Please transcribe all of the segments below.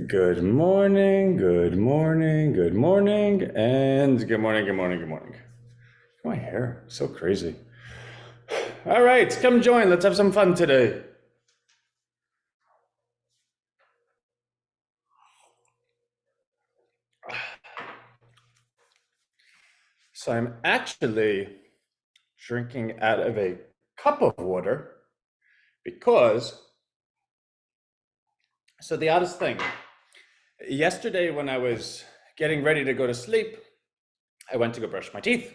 Good morning, good morning, good morning, and good morning, good morning, good morning. My hair, so crazy. All right, come join. Let's have some fun today. So I'm actually drinking out of a cup of water because, so the oddest thing, yesterday when I was getting ready to go to sleep, I went to go brush my teeth.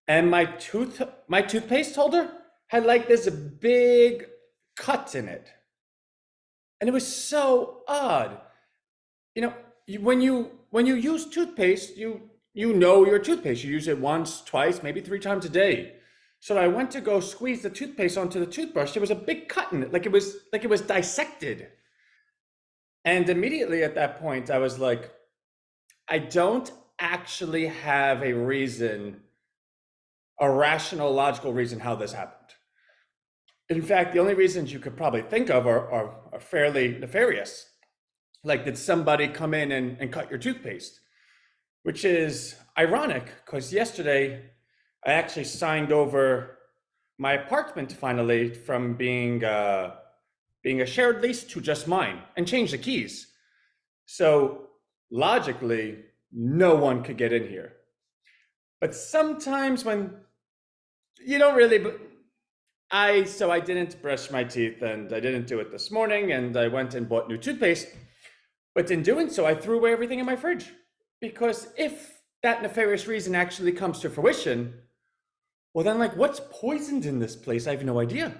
And my toothpaste holder had like this big cut in it. And it was so odd. You know, when you use toothpaste, you know your toothpaste. You use it once, twice, maybe three times a day. So I went to go squeeze the toothpaste onto the toothbrush. There was a big cut in it, like it was dissected. And immediately at that point, I was like, I don't actually have a reason, a rational, logical reason how this happened. In fact, the only reasons you could probably think of are fairly nefarious. Like, did somebody come in and cut your toothpaste? Which is ironic because yesterday I actually signed over my apartment finally from being a shared lease to just mine and changed the keys. So logically, no one could get in here. But sometimes when you don't really, I didn't brush my teeth and I didn't do it this morning and I went and bought new toothpaste. But in doing so, I threw away everything in my fridge because if that nefarious reason actually comes to fruition, well, then, like, what's poisoned in this place? I have no idea.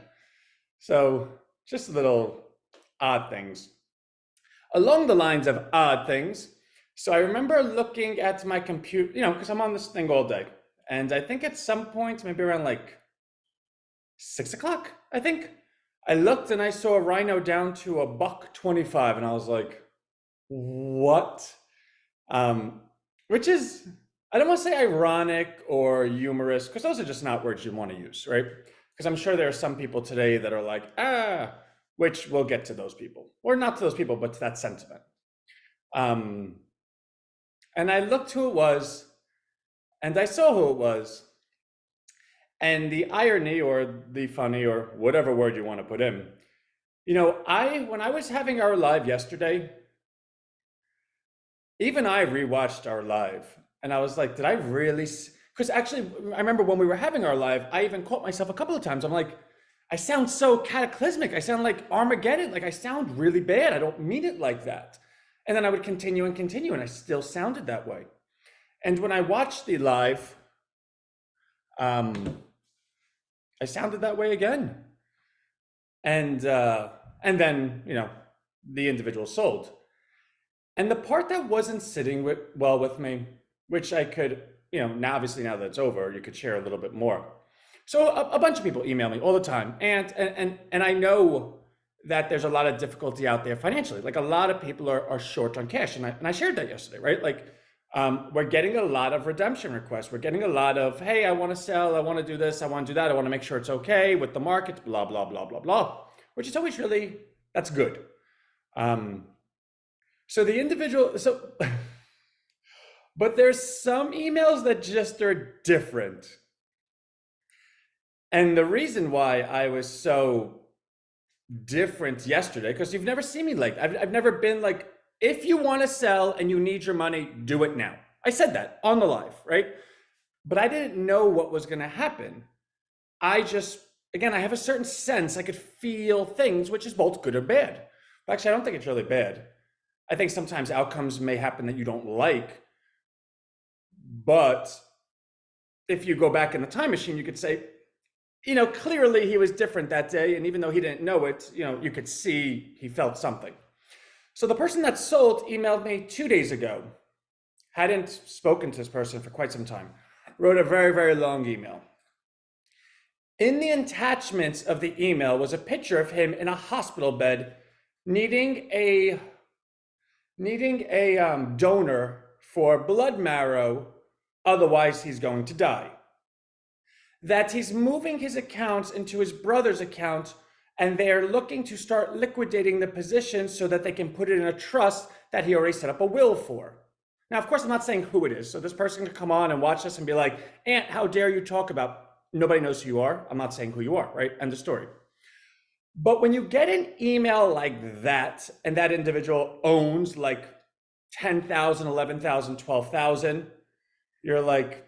So, just little odd things. Along the lines of odd things, so I remember looking at my computer, because I'm on this thing all day. And I think at some point, maybe around like 6 o'clock, I think, I looked and I saw a Rhino down to a buck 25, and I was like, what? Um, which is, I don't want to say ironic or humorous, because those are just not words you want to use, right? Because I'm sure there are some people today that are like, which we'll get to those people, or not to those people, but to that sentiment. Um, and I looked who it was, and I saw who it was, and the irony or the funny or whatever word you want to put in, when I was having our live yesterday, even I rewatched our live and I was like, did I really? Because actually, I remember when we were having our live, I even caught myself a couple of times. I'm like, I sound so cataclysmic. I sound like Armageddon. Like I sound really bad. I don't mean it like that. And then I would continue and continue, and I still sounded that way. And when I watched the live, um, I sounded that way again. And then the individual sold. And the part that wasn't sitting well with me, which I could, now obviously now that it's over, you could share a little bit more. So a bunch of people email me all the time, and I know that there's a lot of difficulty out there financially. Like a lot of people are short on cash, and I shared that yesterday, right? Like we're getting a lot of redemption requests. We're getting a lot of, hey, I want to sell, I want to do this, I want to do that, I want to make sure it's okay with the market, blah blah blah blah blah, which is always really that's good. Um, so the individual, so, but there's some emails that just are different. And the reason why I was so different yesterday, because you've never seen me like, I've never been like, if you want to sell and you need your money, do it now. I said that on the live, right? But I didn't know what was going to happen. I just, again, I have a certain sense. I could feel things, which is both good or bad. Actually, I don't think it's really bad. I think sometimes outcomes may happen that you don't like, but if you go back in the time machine, you could say, clearly he was different that day. And even though he didn't know it, you could see he felt something. So the person that sold emailed me 2 days ago, hadn't spoken to this person for quite some time, wrote a very, very long email. In the attachments of the email was a picture of him in a hospital bed needing a donor for blood marrow, otherwise he's going to die. That he's moving his accounts into his brother's account and they're looking to start liquidating the position so that they can put it in a trust that he already set up a will for. Now, of course, I'm not saying who it is. So this person can come on and watch this and be like, Aunt, how dare you talk about, nobody knows who you are. I'm not saying who you are, right? End of story. But when you get an email like that, and that individual owns like 10,000, 11,000, 12,000, you're like,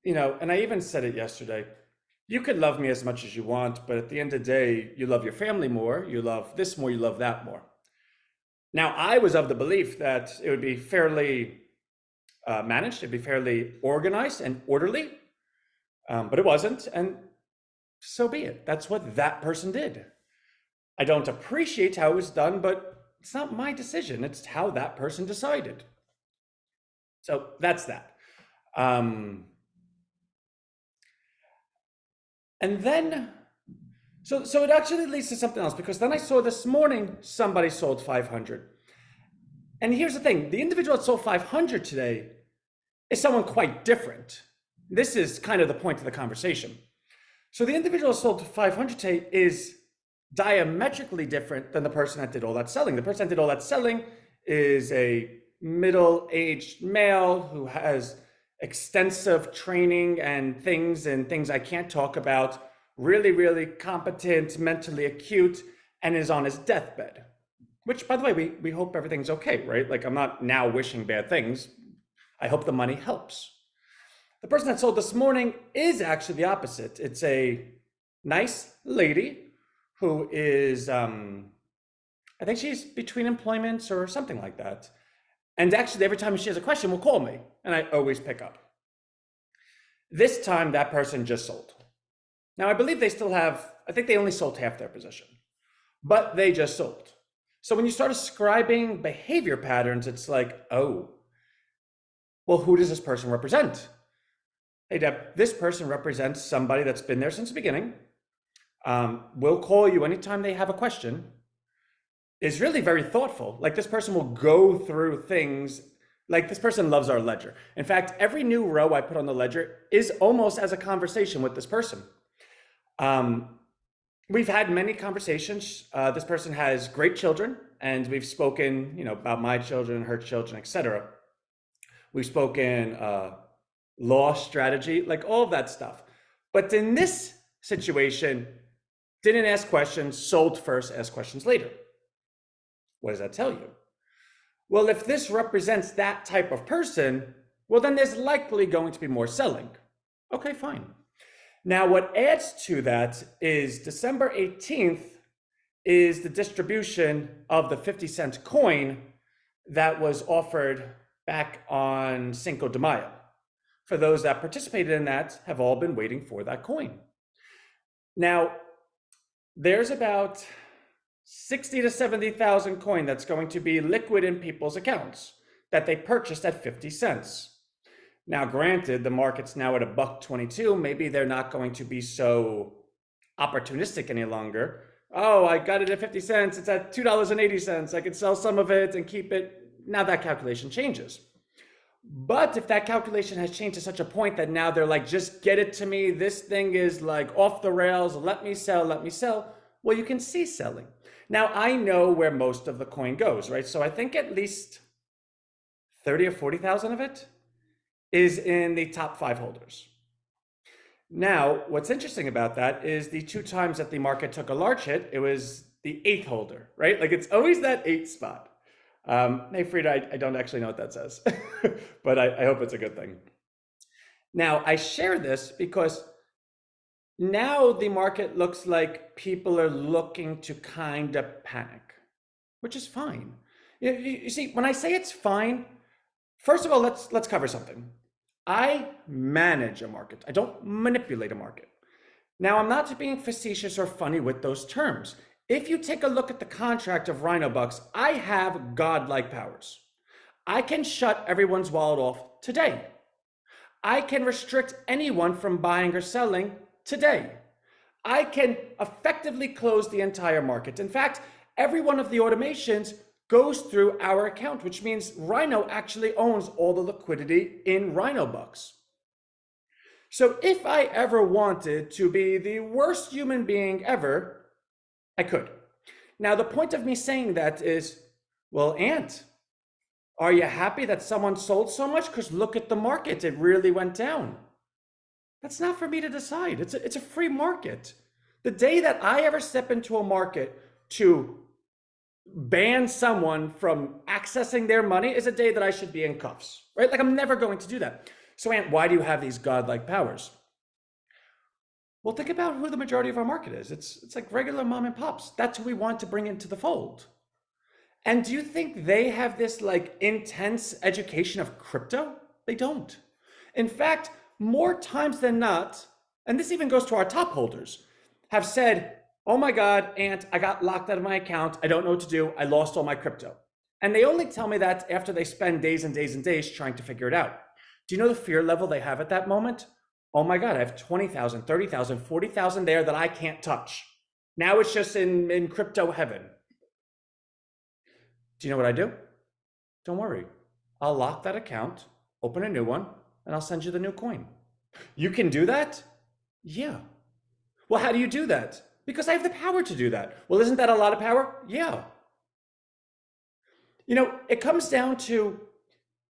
and I even said it yesterday, you could love me as much as you want, but at the end of the day, you love your family more, you love this more, you love that more. Now, I was of the belief that it would be fairly managed, it'd be fairly organized and orderly, but it wasn't, and so be it. That's what that person did. I don't appreciate how it was done, but it's not my decision. It's how that person decided. So that's that. And then, so it actually leads to something else, because then I saw this morning somebody sold 500. And here's the thing, the individual that sold 500 today is someone quite different. This is kind of the point of the conversation. So the individual that sold 500 today is diametrically different than the person that did all that selling. The person that did all that selling is a middle-aged male who has extensive training and things I can't talk about, really, really competent, mentally acute, and is on his deathbed. Which, by the way, we hope everything's okay, right? Like, I'm not now wishing bad things. I hope the money helps. The person that sold this morning is actually the opposite. It's a nice lady who is, I think she's between employments or something like that. And actually, every time she has a question, will call me, and I always pick up. This time, that person just sold. Now, I believe they still have, I think they only sold half their position, but they just sold. So when you start ascribing behavior patterns, it's like, oh, well, who does this person represent? Hey, Deb, this person represents somebody that's been there since the beginning, will call you anytime they have a question, is really very thoughtful. Like, this person will go through things, like this person loves our ledger. In fact, every new row I put on the ledger is almost as a conversation with this person. We've had many conversations. This person has great children, and we've spoken, about my children, her children, etc. We've spoken law, strategy, like all of that stuff. But in this situation, didn't ask questions, sold first, asked questions later. What does that tell you? Well, if this represents that type of person, well, then there's likely going to be more selling. Okay, fine. Now, what adds to that is December 18th is the distribution of the 50-cent coin that was offered back on Cinco de Mayo. For those that participated in that, have all been waiting for that coin. Now, there's about 60 to 70,000 coin that's going to be liquid in people's accounts that they purchased at 50 cents. Now, granted, the market's now at $1.22. Maybe they're not going to be so opportunistic any longer. Oh, I got it at 50 cents. It's at $2.80. I could sell some of it and keep it. Now that calculation changes. But if that calculation has changed to such a point that now they're like, just get it to me. This thing is like off the rails. Let me sell, let me sell. Well, you can see selling. Now, I know where most of the coin goes, right? So I think at least 30 or 40,000 of it is in the top 5 holders. Now, what's interesting about that is the 2 times that the market took a large hit, it was the 8th holder, right? Like, it's always that 8th spot. Hey, Frida, I don't actually know what that says, but I hope it's a good thing. Now, I share this because now the market looks like people are looking to kind of panic, which is fine. You see, when I say it's fine, first of all, let's cover something. I manage a market. I don't manipulate a market. Now, I'm not being facetious or funny with those terms. If you take a look at the contract of Rhino Bucks, I have godlike powers. I can shut everyone's wallet off today. I can restrict anyone from buying or selling today. I can effectively close the entire market. In fact, every one of the automations goes through our account, which means Rhino actually owns all the liquidity in Rhino Bucks. So if I ever wanted to be the worst human being ever, I could. Now, the point of me saying that is, well, Ant, are you happy that someone sold so much? Because look at the market, it really went down. That's not for me to decide. It's a free market. The day that I ever step into a market to ban someone from accessing their money is a day that I should be in cuffs, right? Like, I'm never going to do that. So, Ant, why do you have these godlike powers? Well, think about who the majority of our market is. It's like regular mom and pops. That's who we want to bring into the fold. And do you think they have this like intense education of crypto? They don't. In fact, more times than not, and this even goes to our top holders, have said, oh my God, Ant, I got locked out of my account. I don't know what to do. I lost all my crypto. And they only tell me that after they spend days and days and days trying to figure it out. Do you know the fear level they have at that moment? Oh my God, I have 20,000, 30,000, 40,000 there that I can't touch. Now it's just in crypto heaven. Do you know what I do? Don't worry. I'll lock that account, open a new one, and I'll send you the new coin. You can do that? Yeah. Well, how do you do that? Because I have the power to do that. Well, isn't that a lot of power? Yeah. You know, it comes down to,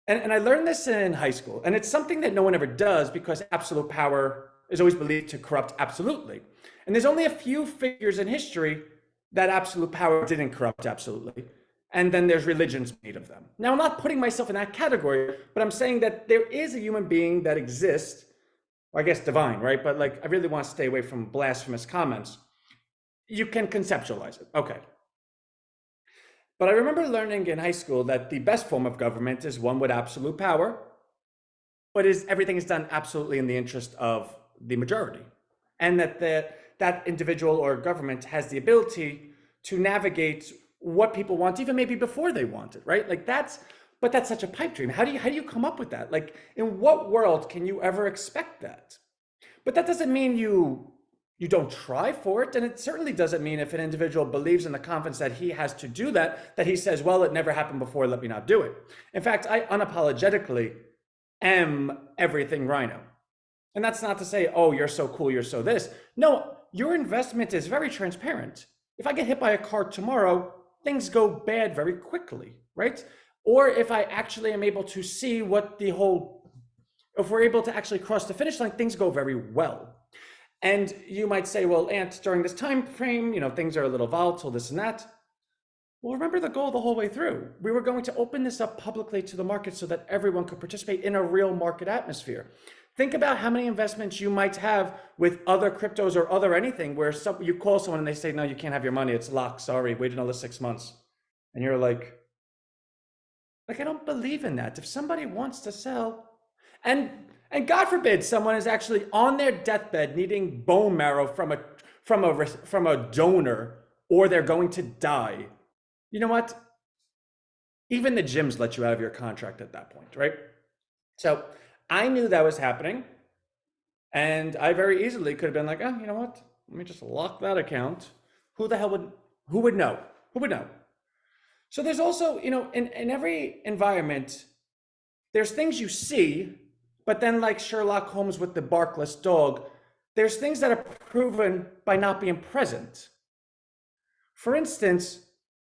and I learned this in high school, and it's something that no one ever does because absolute power is always believed to corrupt absolutely. And there's only a few figures in history that absolute power didn't corrupt absolutely. And then there's religions made of them. Now, I'm not putting myself in that category, but I'm saying that there is a human being that exists, or I guess divine, right? But like, I really want to stay away from blasphemous comments. You can conceptualize it. Okay. But I remember learning in high school that the best form of government is one with absolute power, but everything is done absolutely in the interest of the majority. And that that individual or government has the ability to navigate what people want, even maybe before they want it, right? Like but that's such a pipe dream. How do you come up with that? Like, in what world can you ever expect that? But that doesn't mean you don't try for it. And it certainly doesn't mean if an individual believes in the confidence that he has to do that, that he says, well, it never happened before, let me not do it. In fact, I unapologetically am everything Rhino. And that's not to say, oh, you're so cool, you're so this. No, your investment is very transparent. If I get hit by a car tomorrow, things go bad very quickly, right? Or if I actually am able to see if we're able to actually cross the finish line, things go very well. And you might say, well, Ant, during this time frame, things are a little volatile, this and that. Well, remember the goal the whole way through. We were going to open this up publicly to the market so that everyone could participate in a real market atmosphere. Think about how many investments you might have with other cryptos or other anything where you call someone and they say, no, you can't have your money. It's locked. Sorry, wait another 6 months. And you're like, I don't believe in that. If somebody wants to sell, and God forbid someone is actually on their deathbed needing bone marrow from a donor, or they're going to die. You know what? Even the gyms let you out of your contract at that point, right? So I knew that was happening, and I very easily could have been like, oh, you know what? Let me just lock that account. Who would know? Who would know? So there's also, in every environment, there's things you see, but then like Sherlock Holmes with the barkless dog, there's things that are proven by not being present. For instance,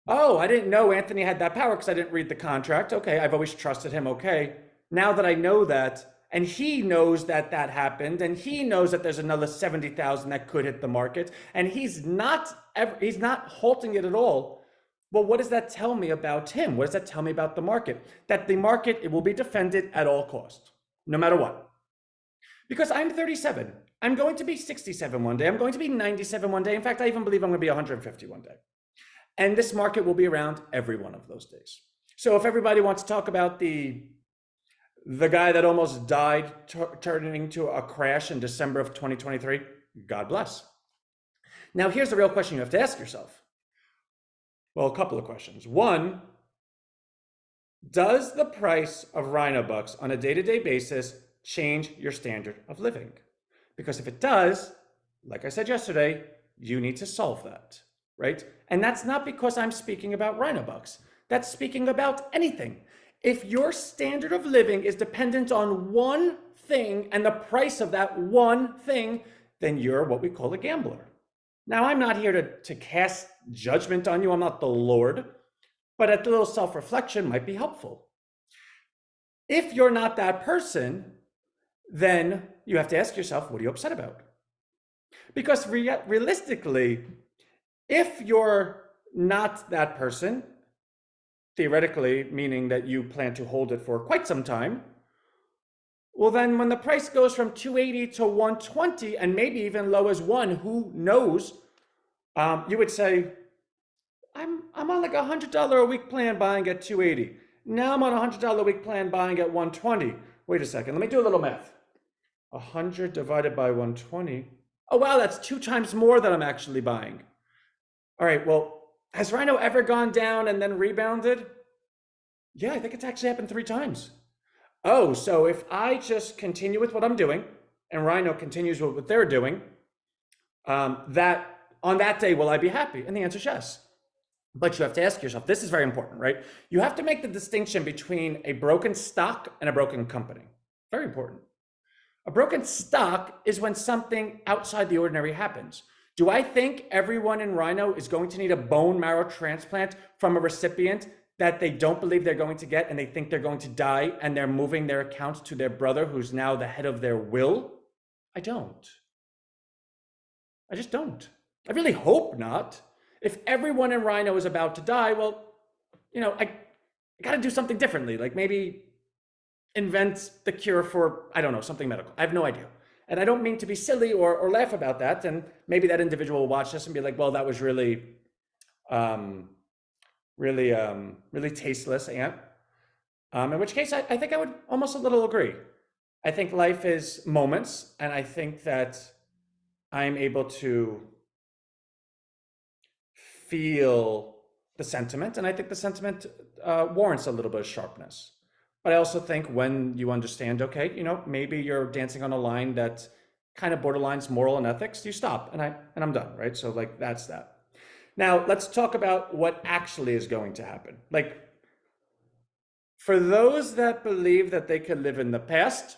oh, I didn't know Anthony had that power because I didn't read the contract. Okay, I've always trusted him. Okay, now that I know that, and he knows that happened, and he knows that there's another 70,000 that could hit the market, and he's not halting it at all. Well, what does that tell me about him? What does that tell me about the market? That the market, it will be defended at all costs, no matter what. Because I'm 37. I'm going to be 67 one day. I'm going to be 97 one day. In fact, I even believe I'm going to be 150 one day. And this market will be around every one of those days. So if everybody wants to talk about the guy that almost died turning into a crash in December of 2023, God bless. Now, here's the real question you have to ask yourself. Well, a couple of questions. One, does the price of Rhino bucks on a day-to-day basis change your standard of living? Because if it does, like I said yesterday, you need to solve that, right? And that's not because I'm speaking about Rhino bucks. That's speaking about anything. If your standard of living is dependent on one thing and the price of that one thing, then you're what we call a gambler. Now, I'm not here to cast judgment on you. I'm not the Lord, but a little self-reflection might be helpful. If you're not that person, then you have to ask yourself, what are you upset about? Because realistically, if you're not that person, theoretically, meaning that you plan to hold it for quite some time, well, then when the price goes from 280 to 120 and maybe even low as one, who knows, you would say, I'm on like $100 a week plan buying at 280. Now I'm on a $100 a week plan buying at 120. Wait a second, let me do a little math. 100 divided by 120. Oh, wow, that's 2 times more than I'm actually buying. All right, well, has Rhino ever gone down and then rebounded? Yeah, I think it's actually happened 3 times. Oh, so if I just continue with what I'm doing and Rhino continues with what they're doing, that on that day, will I be happy? And the answer is yes. But you have to ask yourself, this is very important, right? You have to make the distinction between a broken stock and a broken company. Very important. A broken stock is when something outside the ordinary happens. Do I think everyone in Rhino is going to need a bone marrow transplant from a recipient that they don't believe they're going to get and they think they're going to die and they're moving their account to their brother who's now the head of their will? I don't. I just don't. I really hope not. If everyone in Rhino is about to die, well, I got to do something differently. Like maybe invent the cure for, I don't know, something medical. I have no idea. And I don't mean to be silly or laugh about that. And maybe that individual will watch this and be like, well, that was really, really tasteless, Aunt. In which case, I think I would almost a little agree. I think life is moments, and I think that I'm able to feel the sentiment, and I think the sentiment warrants a little bit of sharpness. But I also think when you understand, okay, maybe you're dancing on a line that kind of borderlines moral and ethics, you stop, and I'm done, right? So like that's that. Now let's talk about what actually is going to happen. Like for those that believe that they could live in the past,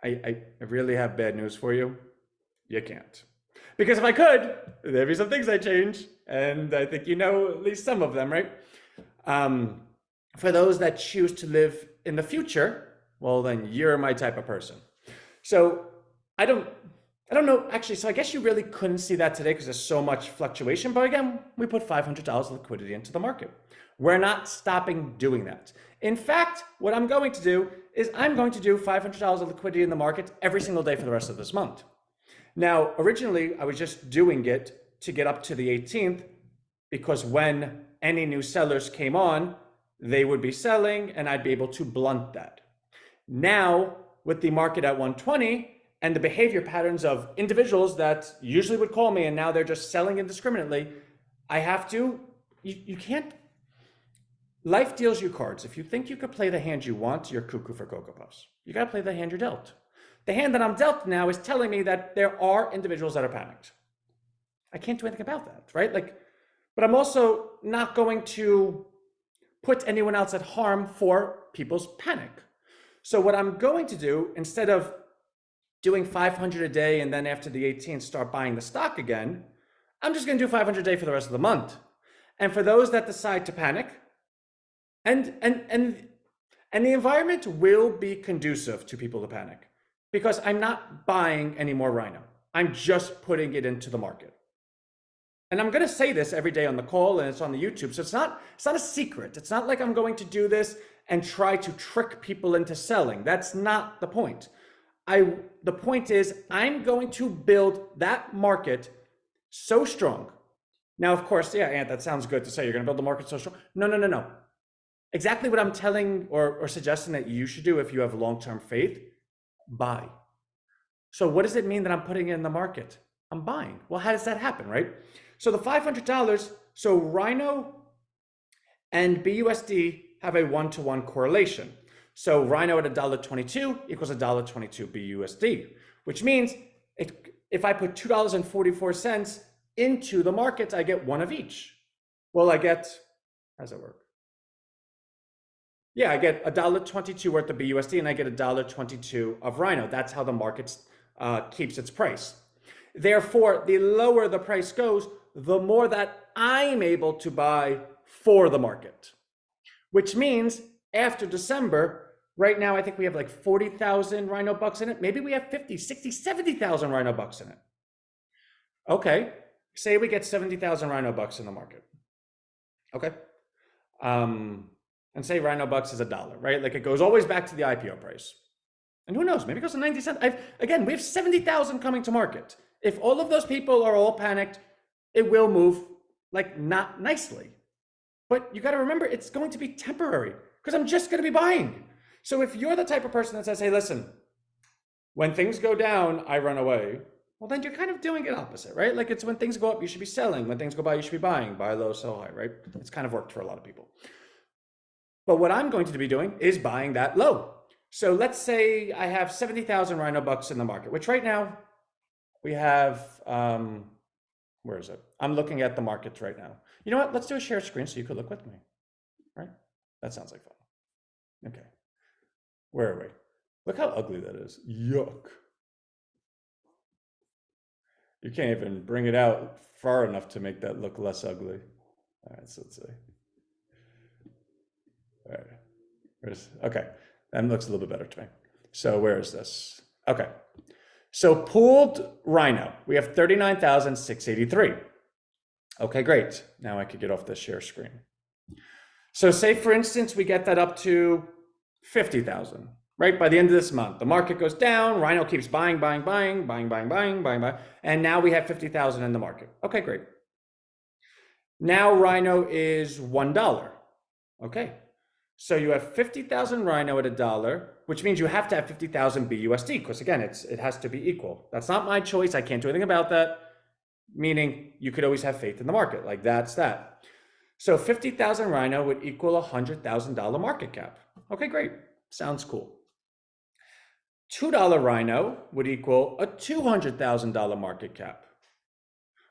I really have bad news for you. You can't. Because if I could, there'd be some things I change, and I think at least some of them, right? For those that choose to live in the future, well, then you're my type of person. So I don't know, actually, so I guess you really couldn't see that today because there's so much fluctuation, but again, we put $500 of liquidity into the market. We're not stopping doing that. In fact, what I'm going to do is I'm going to do $500 of liquidity in the market every single day for the rest of this month. Now, originally, I was just doing it to get up to the 18th because when any new sellers came on, they would be selling and I'd be able to blunt that. Now, with the market at 120 and the behavior patterns of individuals that usually would call me and now they're just selling indiscriminately, I have to, you can't, life deals you cards. If you think you could play the hand you want, you're cuckoo for Cocoa Puffs. You got to play the hand you're dealt. The hand that I'm dealt now is telling me that there are individuals that are panicked. I can't do anything about that, right? But I'm also not going to put anyone else at harm for people's panic. So what I'm going to do, instead of doing 500 a day and then after the 18th start buying the stock again, I'm just going to do 500 a day for the rest of the month. And for those that decide to panic, and the environment will be conducive to people to panic because I'm not buying any more Rhino. I'm just putting it into the market. And I'm going to say this every day on the call and it's on the YouTube. So it's not a secret. It's not like I'm going to do this and try to trick people into selling. That's not the point. The point is I'm going to build that market so strong. Now, of course, yeah, Ant, that sounds good to say you're going to build the market so strong. No. Exactly what I'm telling or suggesting that you should do if you have long-term faith, buy. So what does it mean that I'm putting it in the market? I'm buying. Well, how does that happen, right? So the $500, so Rhino and BUSD have a one-to-one correlation. So Rhino at $1.22 equals $1.22 BUSD, which means if I put $2.44 into the market, I get one of each. Well, how does that work? Yeah, I get $1.22 worth of BUSD and I get $1.22 of Rhino. That's how the market keeps its price. Therefore, the lower the price goes, the more that I'm able to buy for the market, which means after December, right now, I think we have like 40,000 Rhino bucks in it. Maybe we have 50, 60, 70,000 Rhino bucks in it. Okay, say we get 70,000 Rhino bucks in the market. Okay. And say Rhino bucks is $1, right? Like it goes always back to the IPO price. And who knows, maybe it goes to 90 cents. Again, we have 70,000 coming to market. If all of those people are all panicked, it will move like not nicely. But you got to remember, it's going to be temporary because I'm just going to be buying. So if you're the type of person that says, hey, listen, when things go down, I run away. Well, then you're kind of doing it opposite, right? Like it's when things go up, you should be selling. When things go by, you should be buying. Buy low, sell high, right? It's kind of worked for a lot of people. But what I'm going to be doing is buying that low. So let's say I have 70,000 Rhino bucks in the market, which right now we have, where is it? I'm looking at the markets right now. You know what? Let's do a share screen so you could look with me, right? That sounds like fun. Okay. Where are we? Look how ugly that is. Yuck. You can't even bring it out far enough to make that look less ugly. All right, so let's see. All right. Okay, that looks a little bit better to me. So where is this? Okay. So pooled Rhino, we have 39,683. Okay, great. Now I could get off the share screen. So say, for instance, we get that up to 50,000, right? By the end of this month, the market goes down, Rhino keeps buying, and now we have 50,000 in the market. Okay, great. Now Rhino is $1. Okay. So you have 50,000 Rhino at $1, which means you have to have 50,000 BUSD, because again, it has to be equal. That's not my choice. I can't do anything about that. Meaning you could always have faith in the market. Like that's that. So 50,000 Rhino would equal a $100,000 market cap. Okay, great. Sounds cool. $2 Rhino would equal a $200,000 market cap.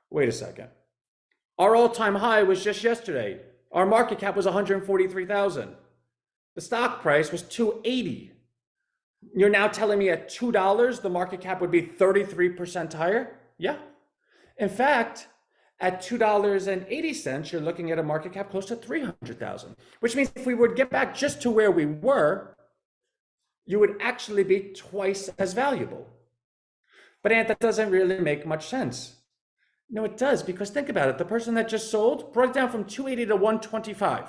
Wait a second. Our all-time high was just yesterday. Our market cap was 143,000. The stock price was 280. You're now telling me at $2, the market cap would be 33% higher? Yeah. In fact, at $2.80, you're looking at a market cap close to 300,000, which means if we would get back just to where we were, you would actually be twice as valuable. But Ant, that doesn't really make much sense. No, it does, because think about it. The person that just sold brought it down from 280 to 125.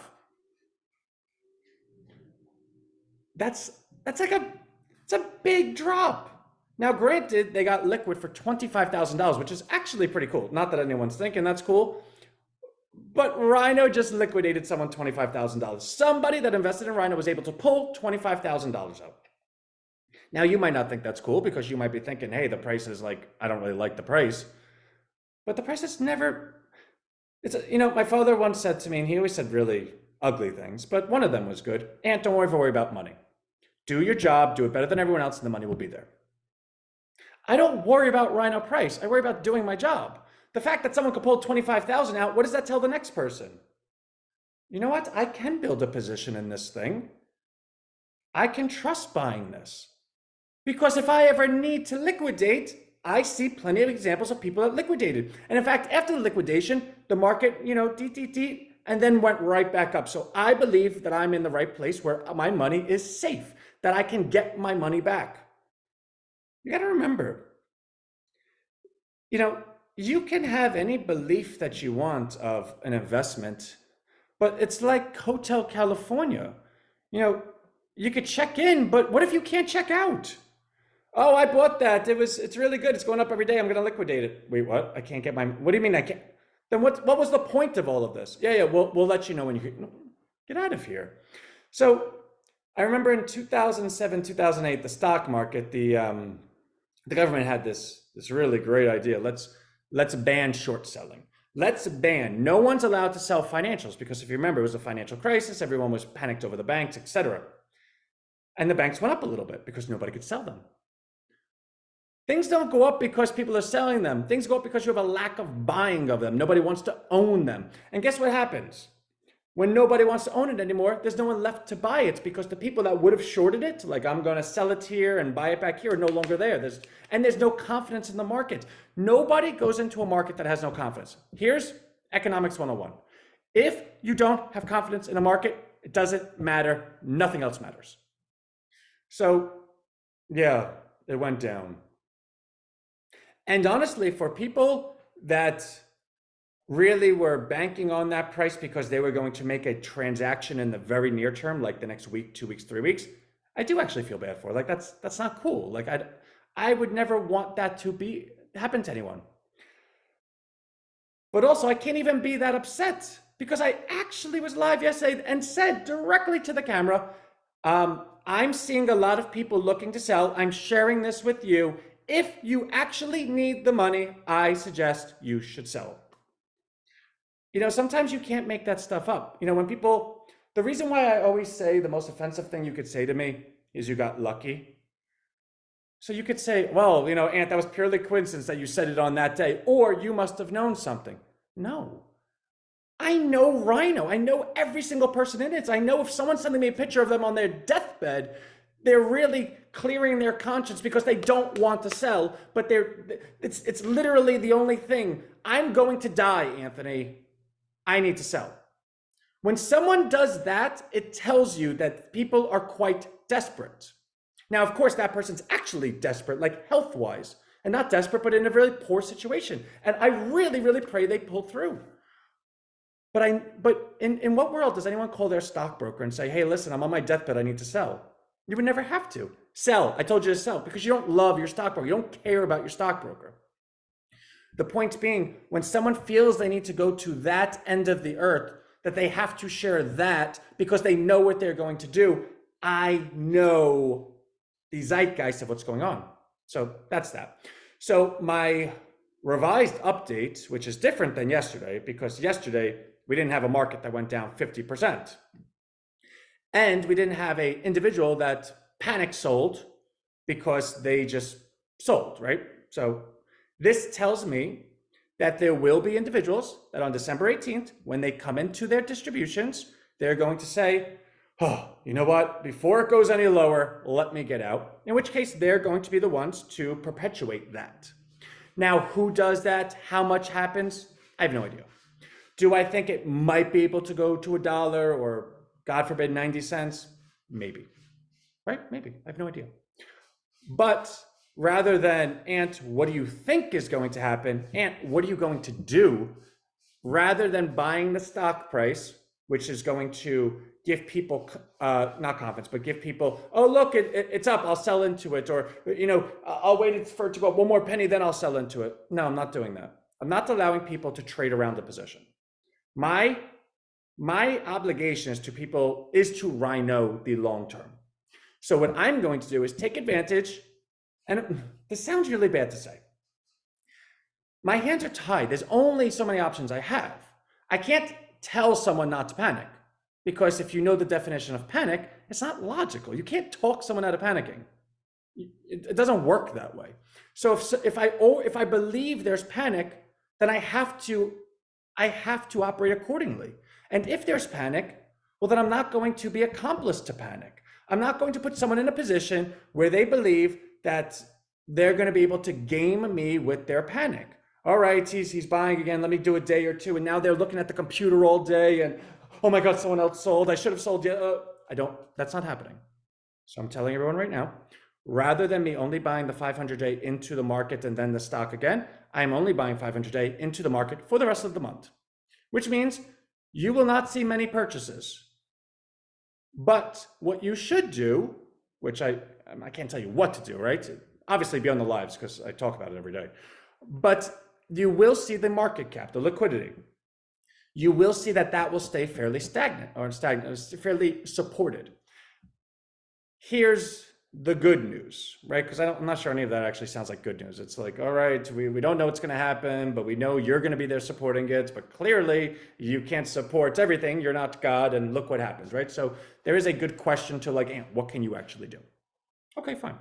That's like it's a big drop. Now, granted, they got liquid for $25,000, which is actually pretty cool. Not that anyone's thinking that's cool, but Rhino just liquidated someone $25,000. Somebody that invested in Rhino was able to pull $25,000 out. Now, you might not think that's cool because you might be thinking, hey, the price is like, I don't really like the price. But the price is never, my father once said to me, and he always said really ugly things, but one of them was good. Ant, don't ever worry about money. Do your job, do it better than everyone else, and the money will be there. I don't worry about Rhino price. I worry about doing my job. The fact that someone could pull 25,000 out, what does that tell the next person? You know what? I can build a position in this thing. I can trust buying this. Because if I ever need to liquidate, I see plenty of examples of people that liquidated. And in fact, after the liquidation, the market, and then went right back up. So I believe that I'm in the right place where my money is safe, that I can get my money back. You got to remember, you can have any belief that you want of an investment, but it's like Hotel California. You could check in, but what if you can't check out? Oh, I bought that. It's really good. It's going up every day. I'm going to liquidate it. Wait, what? I can't get what do you mean I can't? Then what was the point of all of this? Yeah, we'll let you know when you get out of here. So I remember in 2007, 2008, the stock market, the government had this really great idea. Let's ban short selling. Let's ban. No one's allowed to sell financials because if you remember, it was a financial crisis. Everyone was panicked over the banks, etc. And the banks went up a little bit because nobody could sell them. Things don't go up because people are selling them. Things go up because you have a lack of buying of them. Nobody wants to own them. And guess what happens? When nobody wants to own it anymore, there's no one left to buy it because the people that would have shorted it, like I'm going to sell it here and buy it back here, are no longer there. There's no confidence in the market. Nobody goes into a market that has no confidence. Here's economics 101. If you don't have confidence in a market, it doesn't matter. Nothing else matters. So, yeah, it went down. And honestly, for people that really were banking on that price because they were going to make a transaction in the very near term, like the next week, 2 weeks, 3 weeks, I do actually feel bad for it. Like that's not cool. Like I would never want that to happen to anyone. But also I can't even be that upset because I actually was live yesterday and said directly to the camera, I'm seeing a lot of people looking to sell. I'm sharing this with you. If you actually need the money, I suggest you should sell. Sometimes you can't make that stuff up. The reason why I always say the most offensive thing you could say to me is you got lucky. So you could say, well, Ant, that was purely coincidence that you said it on that day, or you must have known something. No. I know Rhino. I know every single person in it. I know if someone's sending me a picture of them on their deathbed, they're really clearing their conscience because they don't want to sell, but it's literally the only thing. I'm going to die, Anthony. I need to sell. When someone does that, it tells you that people are quite desperate. Now, of course, that person's actually desperate, like health-wise, and not desperate, but in a really poor situation. And I really, really pray they pull through. But in what world does anyone call their stockbroker and say, hey, listen, I'm on my deathbed, I need to sell? You would never have to. Sell. I told you to sell because you don't love your stockbroker. You don't care about your stockbroker. The point being, when someone feels they need to go to that end of the earth, that they have to share that because they know what they're going to do, I know the zeitgeist of what's going on. So that's that. So my revised update, which is different than yesterday, because yesterday we didn't have a market that went down 50%. And we didn't have an individual that panic sold because they just sold, right? So this tells me that there will be individuals that on December 18th, when they come into their distributions, they're going to say, oh, you know what? Before it goes any lower, let me get out. In which case, they're going to be the ones to perpetuate that. Now, who does that? How much happens? I have no idea. Do I think it might be able to go to $1 or, God forbid, 90 cents? Maybe. Right? Maybe. I have no idea. But rather than, Ant, what do you think is going to happen? Ant, what are you going to do? Rather than buying the stock price, which is going to give people, not confidence, but give people, oh, look, it's up, I'll sell into it. Or, I'll wait for it to go up one more penny, then I'll sell into it. No, I'm not doing that. I'm not allowing people to trade around the position. My obligation is to Rhino the long term. So what I'm going to do is take advantage, and this sounds really bad to say. My hands are tied. There's only so many options I have. I can't tell someone not to panic because if you know the definition of panic, it's not logical. You can't talk someone out of panicking. It doesn't work that way. So if I believe there's panic, then I have to operate accordingly. And if there's panic, well, then I'm not going to be accomplice to panic. I'm not going to put someone in a position where they believe that they're going to be able to game me with their panic. All right, he's buying again. Let me do a day or two. And now they're looking at the computer all day and, oh my God, someone else sold. I should have sold. That's not happening. So I'm telling everyone right now, rather than me only buying the 500-day into the market and then the stock again, I'm only buying 500-day into the market for the rest of the month, which means you will not see many purchases. But what you should do, which I can't tell you what to do, right? Obviously be on the lives because I talk about it every day. But you will see the market cap, the liquidity. You will see that will stay fairly stagnant, fairly supported. Here's the good news, right? Because I'm not sure any of that actually sounds like good news. It's like, all right, we don't know what's going to happen, but we know you're going to be there supporting it. But clearly, you can't support everything. You're not God, and look what happens, right? So there is a good question to like, what can you actually do? Okay, fine.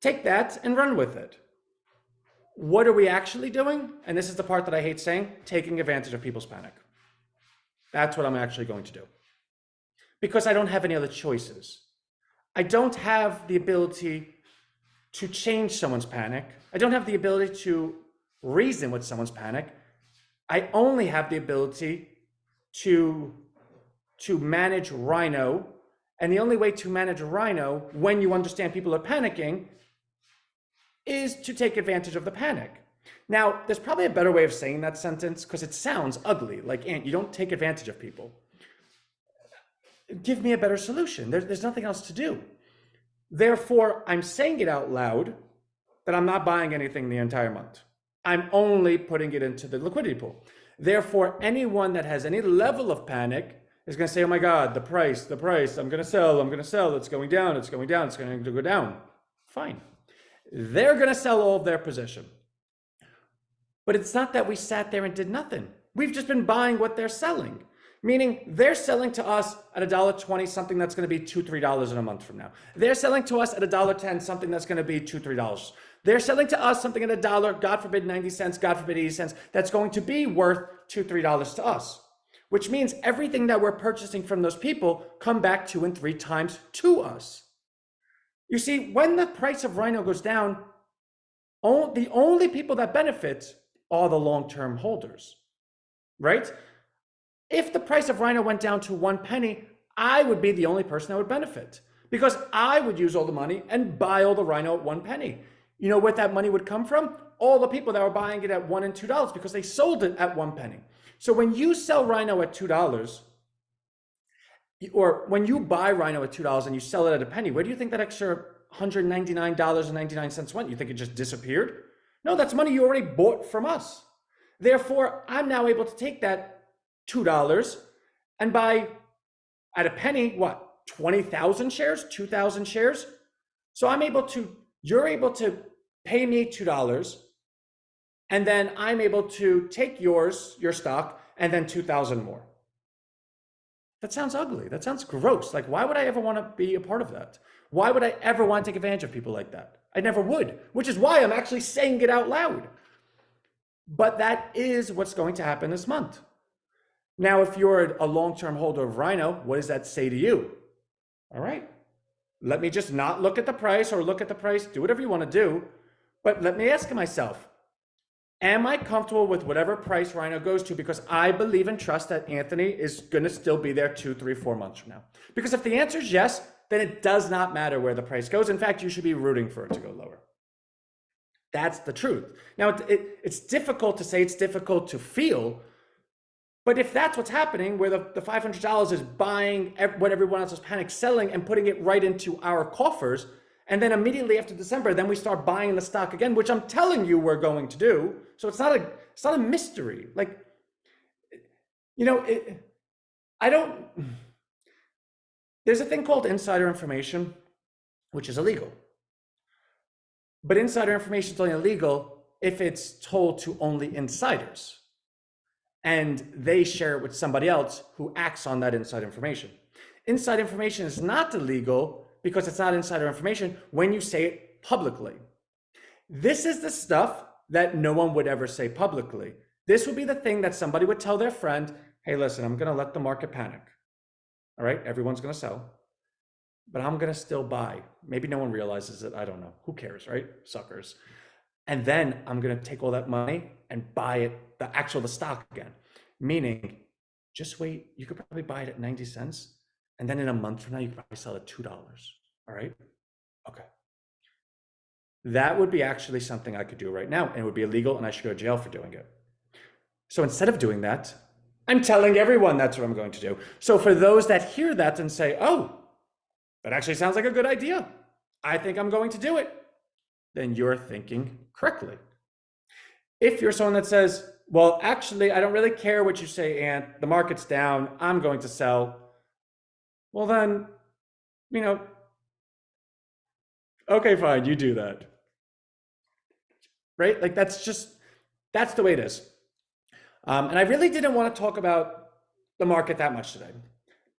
Take that and run with it. What are we actually doing? And this is the part that I hate saying, taking advantage of people's panic. That's what I'm actually going to do. Because I don't have any other choices. I don't have the ability to change someone's panic. I don't have the ability to reason with someone's panic. I only have the ability to manage Rhino. And the only way to manage Rhino when you understand people are panicking is to take advantage of the panic. Now, there's probably a better way of saying that sentence because it sounds ugly, like, Ant, you don't take advantage of people. Give me a better solution. There's nothing else to do. Therefore, I'm saying it out loud that I'm not buying anything the entire month. I'm only putting it into the liquidity pool. Therefore, anyone that has any level of panic is going to say, oh my God, the price, I'm going to sell, it's going down, it's going to go down. Fine. They're going to sell all of their position. But it's not that we sat there and did nothing. We've just been buying what they're selling. Meaning they're selling to us at $1.20, something that's going to be $2, $3 in a month from now. They're selling to us at $1.10, something that's going to be $2, $3. They're selling to us something at $1, God forbid 90 cents, God forbid 80 cents, that's going to be worth $2, $3 to us. Which means everything that we're purchasing from those people come back 2 and 3 times to us. You see, when the price of Rhino goes down, the only people that benefit are the long-term holders, right? If the price of Rhino went down to 1 penny, I would be the only person that would benefit because I would use all the money and buy all the Rhino at 1 penny. You know where that money would come from? All the people that were buying it at $1 and $2 because they sold it at 1 penny. So when you sell Rhino at $2, or when you buy Rhino at $2 and you sell it at a penny, where do you think that extra $199.99 went? You think it just disappeared? No, that's money you already bought from us. Therefore, I'm now able to take that $2 and buy at a penny, what, 20,000 shares, 2,000 shares? So you're able to pay me $2 and then I'm able to take your stock and then 2,000 more. That sounds ugly. That sounds gross. Like, why would I ever want to be a part of that? Why would I ever want to take advantage of people like that? I never would, which is why I'm actually saying it out loud. But that is what's going to happen this month. Now, if you're a long-term holder of Rhino, what does that say to you? All right, let me just not look at the price or look at the price, do whatever you want to do. But let me ask myself, am I comfortable with whatever price Rhino goes to because I believe and trust that Anthony is going to still be there 2, 3, 4 months from now? Because if the answer is yes, then it does not matter where the price goes. In fact, you should be rooting for it to go lower. That's the truth. Now, it's difficult to say, it's difficult to feel, but if that's what's happening, where the $500 is buying what everyone else is panic selling and putting it right into our coffers, and then immediately after December, then we start buying the stock again, which I'm telling you we're going to do. So it's not a mystery. Like, you know, there's a thing called insider information, which is illegal. But insider information is only illegal if it's told to only insiders and they share it with somebody else who acts on that inside information. Inside information is not illegal because it's not insider information when you say it publicly. This is the stuff that no one would ever say publicly. This would be the thing that somebody would tell their friend, hey, listen, I'm going to let the market panic. All right, everyone's going to sell, but I'm going to still buy. Maybe no one realizes it. I don't know. Who cares, right? Suckers. And then I'm going to take all that money and buy it, the stock again. Meaning, just wait. You could probably buy it at 90 cents. And then in a month from now, you could probably sell it at $2. All right? Okay. That would be actually something I could do right now. And it would be illegal and I should go to jail for doing it. So instead of doing that, I'm telling everyone that's what I'm going to do. So for those that hear that and say, oh, that actually sounds like a good idea, I think I'm going to do it, then you're thinking correctly. If you're someone that says, well, actually, I don't really care what you say, Ant, the market's down, I'm going to sell. Well then, you know, okay, fine, you do that. Right? Like that's the way it is. And I really didn't want to talk about the market that much today,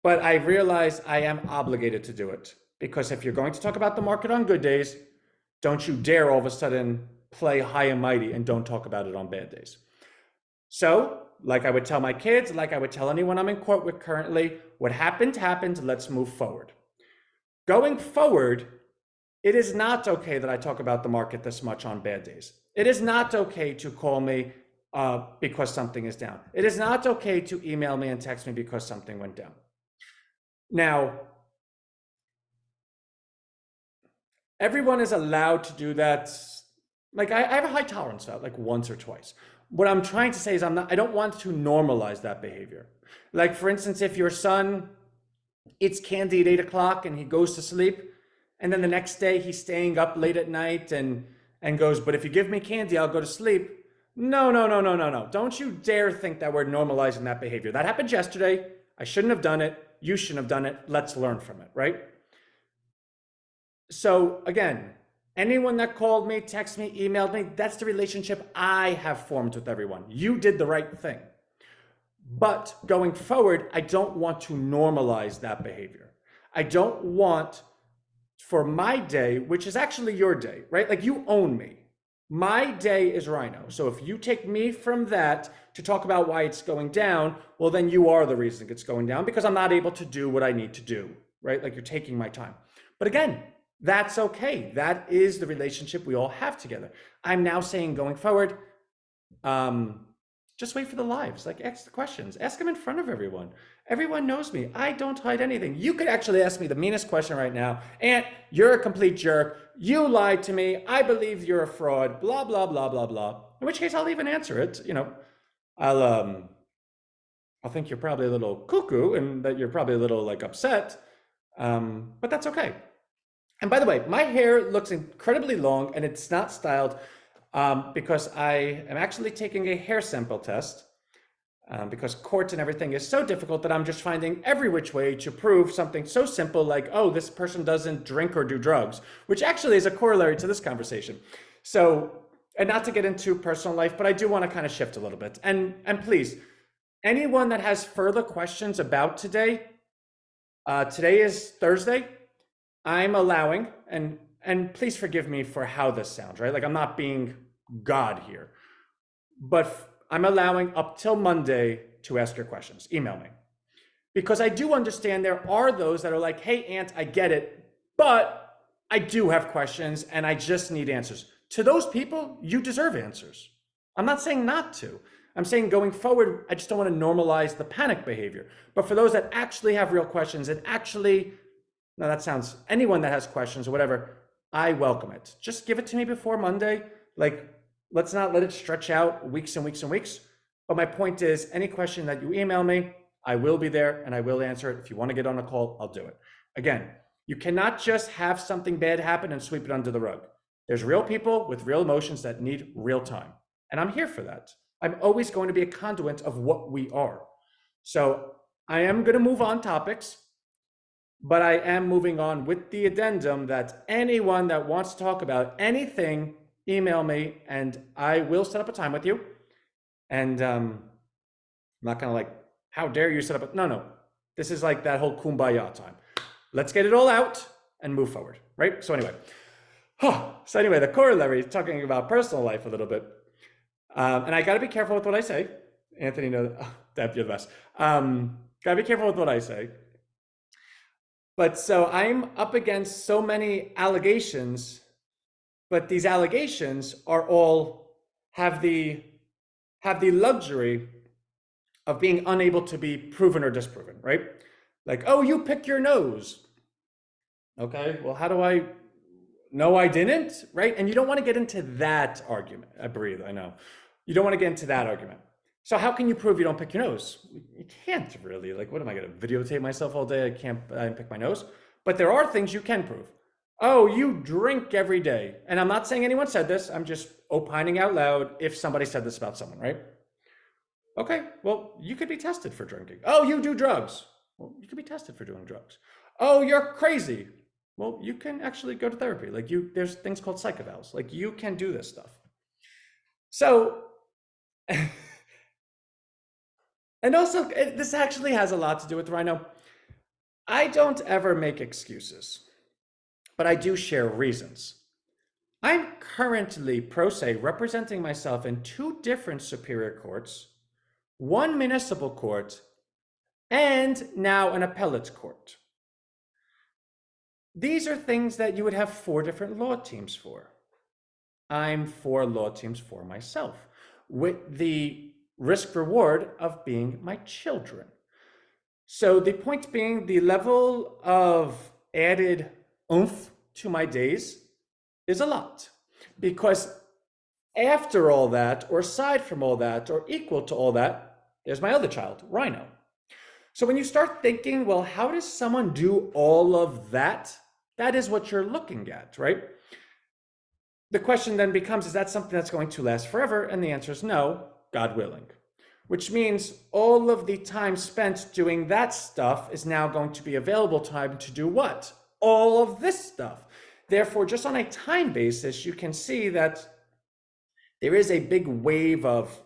but I realized I am obligated to do it because if you're going to talk about the market on good days, don't you dare all of a sudden play high and mighty and don't talk about it on bad days. So, like I would tell my kids, like I would tell anyone I'm in court with currently, what happened happened, let's move forward. Going forward, it is not okay that I talk about the market this much on bad days. It is not okay to call me because something is down. It is not okay to email me and text me because something went down. Now, everyone is allowed to do that. Like I have a high tolerance for that, like once or twice. What I'm trying to say is I don't want to normalize that behavior. Like for instance, if your son eats candy at 8 o'clock and he goes to sleep, and then the next day he's staying up late at night and goes, but if you give me candy, I'll go to sleep. No, no, no, no, no, no. Don't you dare think that we're normalizing that behavior. That happened yesterday. I shouldn't have done it. You shouldn't have done it. Let's learn from it, right? So again, anyone that called me, texted me, emailed me, that's the relationship I have formed with everyone. You did the right thing. But going forward, I don't want to normalize that behavior. I don't want for my day, which is actually your day, right? Like you own me. My day is Rhino. So if you take me from that to talk about why it's going down, well, then you are the reason it's going down because I'm not able to do what I need to do, right? Like you're taking my time. But again, that's okay. That is the relationship we all have together. I'm now saying going forward, just wait for the lives. Like ask the questions. Ask them in front of everyone. Everyone knows me. I don't hide anything. You could actually ask me the meanest question right now. Aunt, you're a complete jerk. You lied to me. I believe you're a fraud. Blah, blah, blah, blah, blah. In which case I'll even answer it. I'll think you're probably a little cuckoo and that you're probably a little like upset. But that's okay. And by the way, my hair looks incredibly long and it's not styled because I am actually taking a hair sample test because court and everything is so difficult that I'm just finding every which way to prove something so simple like, oh, this person doesn't drink or do drugs, which actually is a corollary to this conversation. So, and not to get into personal life, but I do want to kind of shift a little bit. And please, anyone that has further questions about today, today is Thursday. I'm allowing, and please forgive me for how this sounds, right? Like I'm not being God here, but I'm allowing up till Monday to ask your questions. Email me. Because I do understand there are those that are like, hey, Aunt, I get it, but I do have questions and I just need answers. To those people, you deserve answers. I'm not saying not to. I'm saying going forward, I just don't want to normalize the panic behavior. But for those that actually have real questions and actually, no, that sounds, anyone that has questions or whatever, I welcome it. Just give it to me before Monday. Like, let's not let it stretch out weeks and weeks and weeks. But my point is, any question that you email me, I will be there and I will answer it. If you want to get on a call, I'll do it. Again, you cannot just have something bad happen and sweep it under the rug. There's real people with real emotions that need real time. And I'm here for that. I'm always going to be a conduit of what we are. So I am going to move on topics, but I am moving on with the addendum that anyone that wants to talk about anything, email me and I will set up a time with you. And I'm not gonna like, how dare you set up a, no. This is like that whole kumbaya time. Let's get it all out and move forward, right? So anyway, the corollary, talking about personal life a little bit. And I gotta be careful with what I say. Anthony knows, Deb, you're the best. Gotta be careful with what I say. But so I'm up against so many allegations, but these allegations are all have the luxury of being unable to be proven or disproven, right? Like, oh, you pick your nose. Okay, well, how do I know I didn't, right? And you don't want to get into that argument. I breathe, I know. You don't want to get into that argument. So how can you prove you don't pick your nose? You can't really. Like, what am I going to videotape myself all day? I can't pick my nose. But there are things you can prove. Oh, you drink every day. And I'm not saying anyone said this. I'm just opining out loud if somebody said this about someone, right? Okay, well, you could be tested for drinking. Oh, you do drugs. Well, you could be tested for doing drugs. Oh, you're crazy. Well, you can actually go to therapy. Like there's things called psych evals. Like you can do this stuff. So, and also this actually has a lot to do with Rhino. I don't ever make excuses, but I do share reasons. I'm currently pro se representing myself in 2 different superior courts one municipal court, and now an appellate court. These are things that you would have 4 different law teams for. I'm 4 law teams for myself, with the risk reward of being my children. So the point being, the level of added oomph to my days is a lot, because after all that, or aside from all that, or equal to all that, there's my other child, Rhino. So when you start thinking, well, how does someone do all of that? That is what you're looking at, right? The question then becomes, is that something that's going to last forever? And the answer is no, God willing. Which means all of the time spent doing that stuff is now going to be available time to do what? All of this stuff. Therefore, just on a time basis, you can see that there is a big wave of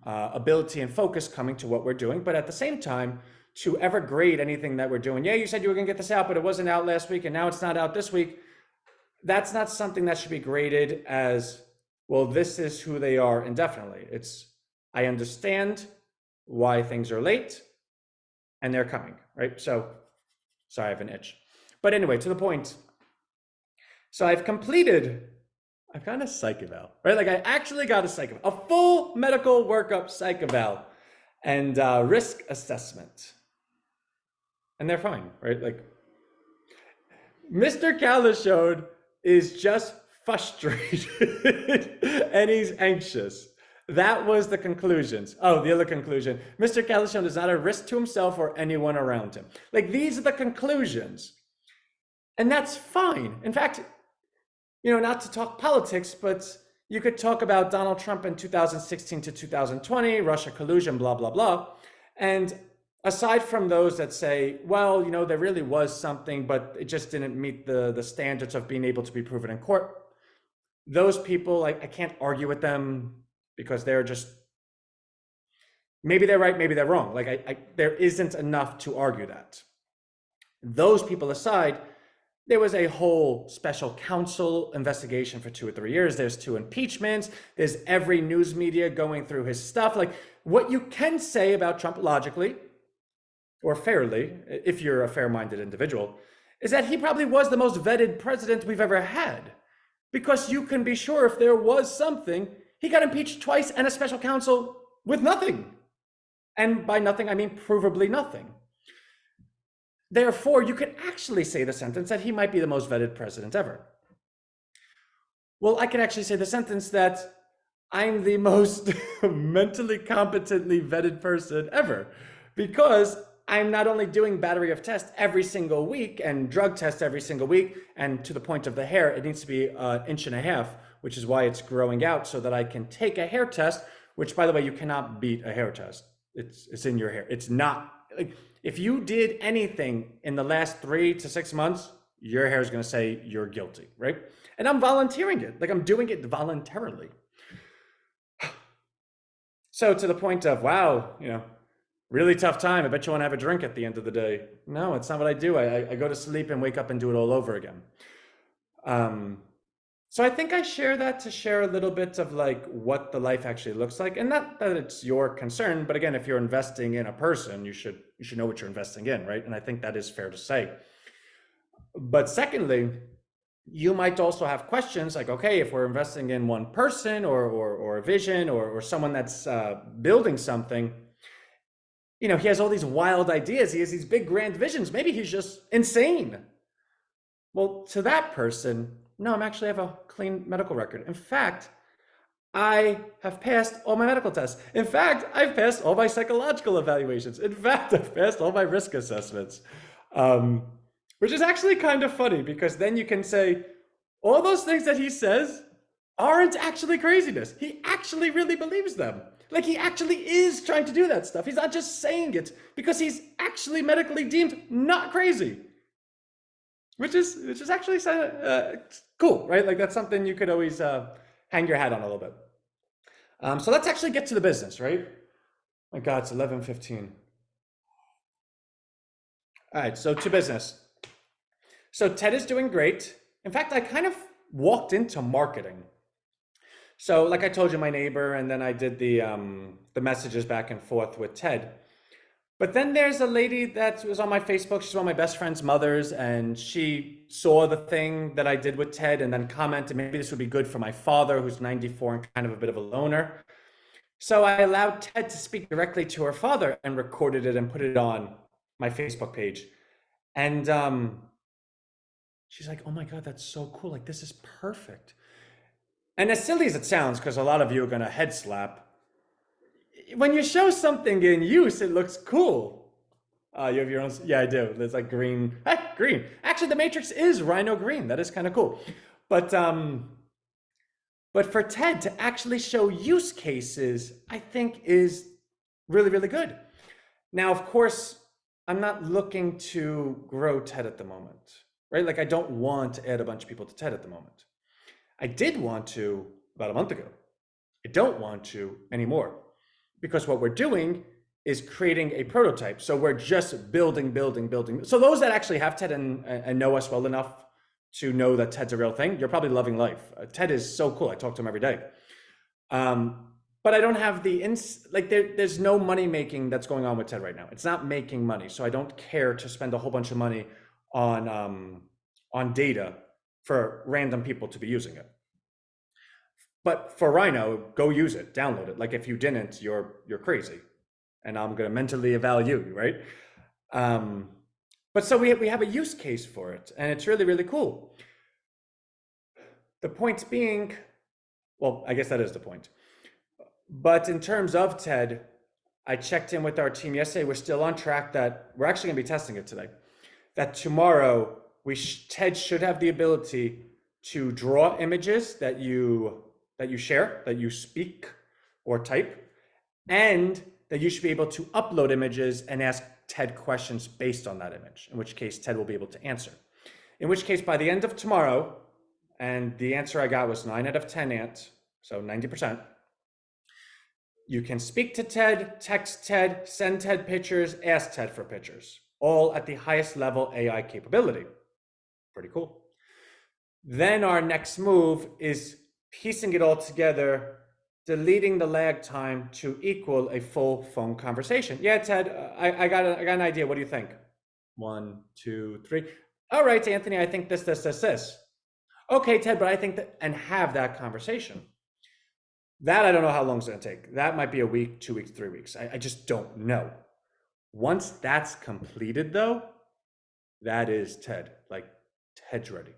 ability and focus coming to what we're doing. But at the same time, to ever grade anything that we're doing, yeah, you said you were going to get this out, but it wasn't out last week, and now it's not out this week. That's not something that should be graded as, well, this is who they are indefinitely. It's, I understand why things are late, and they're coming, right? So, sorry, I have an itch. But anyway, to the point. So I've gotten a psych eval, right? Like I actually got a psych eval, a full medical workup psych eval and risk assessment. And they're fine, right? Like Mr. Calishone is just frustrated and he's anxious. That was the conclusions. Oh, the other conclusion. Mr. Calishone is not a risk to himself or anyone around him. Like these are the conclusions. And that's fine. In fact, you know, not to talk politics, but you could talk about Donald Trump in 2016 to 2020, Russia collusion, blah, blah, blah. And aside from those that say, well, you know, there really was something, but it just didn't meet the standards of being able to be proven in court. Those people, I can't argue with them because they're just, maybe they're right, maybe they're wrong. Like there isn't enough to argue that. Those people aside, there was a whole special counsel investigation for 2 or 3 years. There's 2 impeachments. There's every news media going through his stuff. Like what you can say about Trump logically or fairly, if you're a fair-minded individual, is that he probably was the most vetted president we've ever had. Because you can be sure if there was something, he got impeached twice and a special counsel with nothing. And by nothing, I mean provably nothing. Therefore, you could actually say the sentence that he might be the most vetted president ever. Well, I can actually say the sentence that I'm the most mentally competently vetted person ever, because I'm not only doing battery of tests every single week and drug tests every single week, and to the point of the hair, it needs to be 1.5 inches, which is why it's growing out so that I can take a hair test, which by the way, you cannot beat a hair test. It's in your hair. It's not, like, if you did anything in the last 3 to 6 months, your hair is going to say you're guilty, right? And I'm volunteering it, like I'm doing it voluntarily. So to the point of, wow, you know, really tough time. I bet you want to have a drink at the end of the day. No, it's not what I do. I go to sleep and wake up and do it all over again. So I think I share that to share a little bit of like what the life actually looks like, and not that it's your concern, but again, if you're investing in a person, you should know what you're investing in, right? And I think that is fair to say. But secondly, you might also have questions like, okay, if we're investing in one person or a vision or someone that's building something, you know, he has all these wild ideas. He has these big grand visions. Maybe he's just insane. Well, to that person, no, I actually have a clean medical record. In fact, I have passed all my medical tests. In fact, I've passed all my psychological evaluations. In fact, I've passed all my risk assessments, which is actually kind of funny because then you can say all those things that he says aren't actually craziness. He actually really believes them. Like he actually is trying to do that stuff. He's not just saying it because he's actually medically deemed not crazy. Which is actually cool, right? Like that's something you could always hang your hat on a little bit. So let's actually get to the business, right? My God, it's 11:15. All right, so to business. So Ted is doing great. In fact, I kind of walked into marketing. So, like I told you, my neighbor, and then I did the messages back and forth with Ted. But then there's a lady that was on my Facebook. She's one of my best friend's mothers, and she saw the thing that I did with Ted and then commented maybe this would be good for my father, who's 94 and kind of a bit of a loner. So I allowed Ted to speak directly to her father and recorded it and put it on my Facebook page. And she's like, oh my God, that's so cool. Like, this is perfect. And as silly as it sounds, because a lot of you are going to head slap, when you show something in use, it looks cool. You have your own. Yeah, I do. There's like green. Green. Actually, the Matrix is Rhino green. That is kind of cool. But for Ted to actually show use cases, I think is really, really good. Now, of course, I'm not looking to grow Ted at the moment, right? Like, I don't want to add a bunch of people to Ted at the moment. I did want to about a month ago. I don't want to anymore, because what we're doing is creating a prototype. So we're just building. So those that actually have Ted and know us well enough to know that Ted's a real thing, you're probably loving life. Ted is so cool. I talk to him every day. But I don't have there's no money making that's going on with Ted right now. It's not making money. So I don't care to spend a whole bunch of money on data for random people to be using it. But for Rhino, go use it, download it. Like, if you didn't, you're crazy, and I'm gonna mentally evaluate you, right? But so we have a use case for it, and it's really, really cool. The point being, well, I guess that is the point. But in terms of Ted, I checked in with our team yesterday. We're still on track that we're actually gonna be testing it today. That tomorrow Ted should have the ability to draw images that you share, that you speak or type, and that you should be able to upload images and ask Ted questions based on that image, in which case Ted will be able to answer. In which case, by the end of tomorrow, and the answer I got was 9 out of 10 ants, so 90%, you can speak to Ted, text Ted, send Ted pictures, ask Ted for pictures, all at the highest level AI capability. Pretty cool. Then our next move is piecing it all together, deleting the lag time to equal a full phone conversation. Yeah, Ted, I got an idea. What do you think? 1, 2, 3. All right, Anthony, I think this. Okay, Ted, but I think that, and have that conversation. That I don't know how long it's going to take. That might be a week, 2 weeks, 3 weeks. I just don't know. Once that's completed, though, that is Ted. Like, Ted's ready.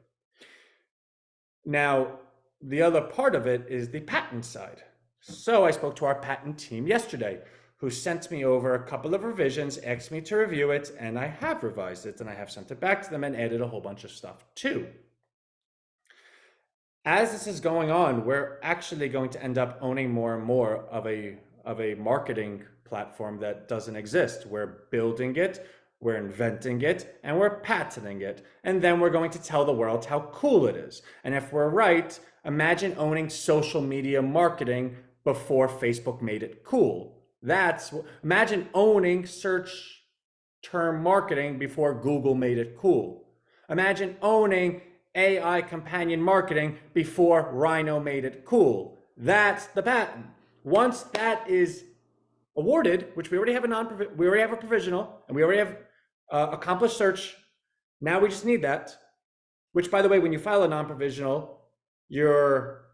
Now, the other part of it is the patent side. So I spoke to our patent team yesterday, who sent me over a couple of revisions, asked me to review it, and I have revised it, and I have sent it back to them and added a whole bunch of stuff too. As this is going on, we're actually going to end up owning more and more of a marketing platform that doesn't exist. We're building it, we're inventing it, and we're patenting it. And then we're going to tell the world how cool it is. And if we're right, imagine owning social media marketing before Facebook made it cool. Imagine owning search term marketing before Google made it cool. Imagine owning AI companion marketing before Rhino made it cool. That's the patent. Once that is awarded, which we already have a provisional, and we already have accomplished search. Now we just need that. Which, by the way, when you file a non-provisional, you're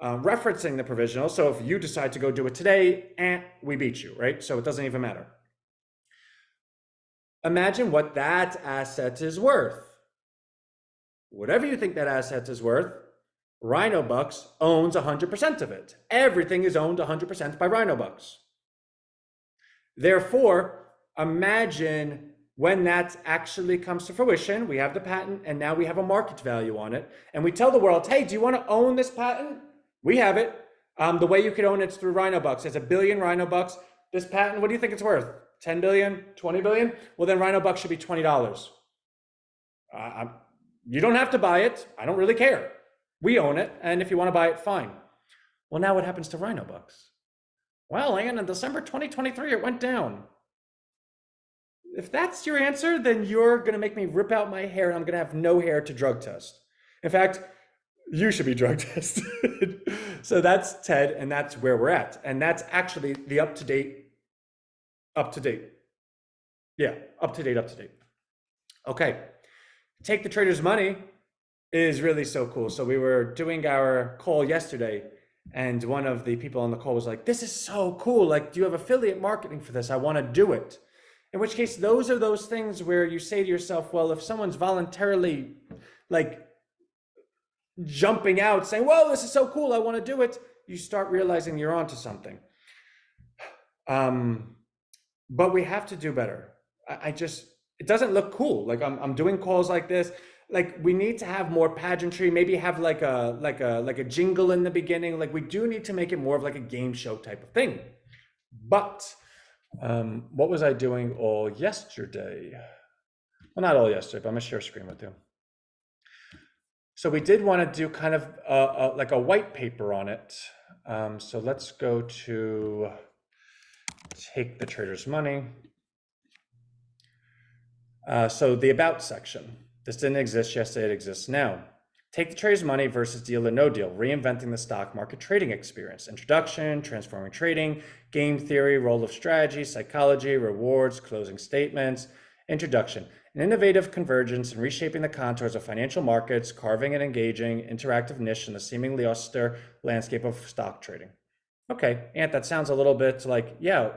referencing the provisional. So if you decide to go do it today, we beat you, right? So it doesn't even matter. Imagine what that asset is worth. Whatever you think that asset is worth, Rhino Bucks owns 100% of it. Everything is owned 100% by Rhino Bucks. Therefore, imagine when that actually comes to fruition, we have the patent and now we have a market value on it. And we tell the world, hey, do you want to own this patent? We have it. The way you can own it's through Rhino Bucks. It's 1 billion Rhino Bucks. This patent, what do you think it's worth? 10 billion, 20 billion? Well, then Rhino Bucks should be $20. You don't have to buy it. I don't really care. We own it. And if you want to buy it, fine. Well, now what happens to Rhino Bucks? Well, in December 2023, it went down. If that's your answer, then you're going to make me rip out my hair and I'm going to have no hair to drug test. In fact, You should be drug tested. So that's TED, and that's where we're at. And that's actually the up to date. Yeah, up to date. Okay. Take the trader's money is really so cool. So we were doing our call yesterday, and one of the people on the call was like, "This is so cool. Like, do you have affiliate marketing for this? I want to do it." In which case, those are those things where you say to yourself, well, if someone's voluntarily like jumping out saying, "Whoa, this is so cool, I want to do it," you start realizing you're onto something. But we have to do better. I just, it doesn't look cool. Like I'm doing calls like this. Like we need to have more pageantry. Maybe have like a jingle in the beginning. Like we do need to make it more of like a game show type of thing. But what was I doing all yesterday? Well, not all yesterday, but I'm gonna share a screen with you. So we did want to do kind of like a white paper on it. So let's go to take the trader's money. So the about section. This didn't exist yesterday, it exists now. Take the trader's money versus deal or no deal, reinventing the stock market trading experience. Introduction, transforming trading, game theory, role of strategy, psychology, rewards, closing statements. Introduction, an innovative convergence in reshaping the contours of financial markets, carving an engaging, interactive niche in the seemingly austere landscape of stock trading. Okay, Ant, that sounds a little bit like, yeah,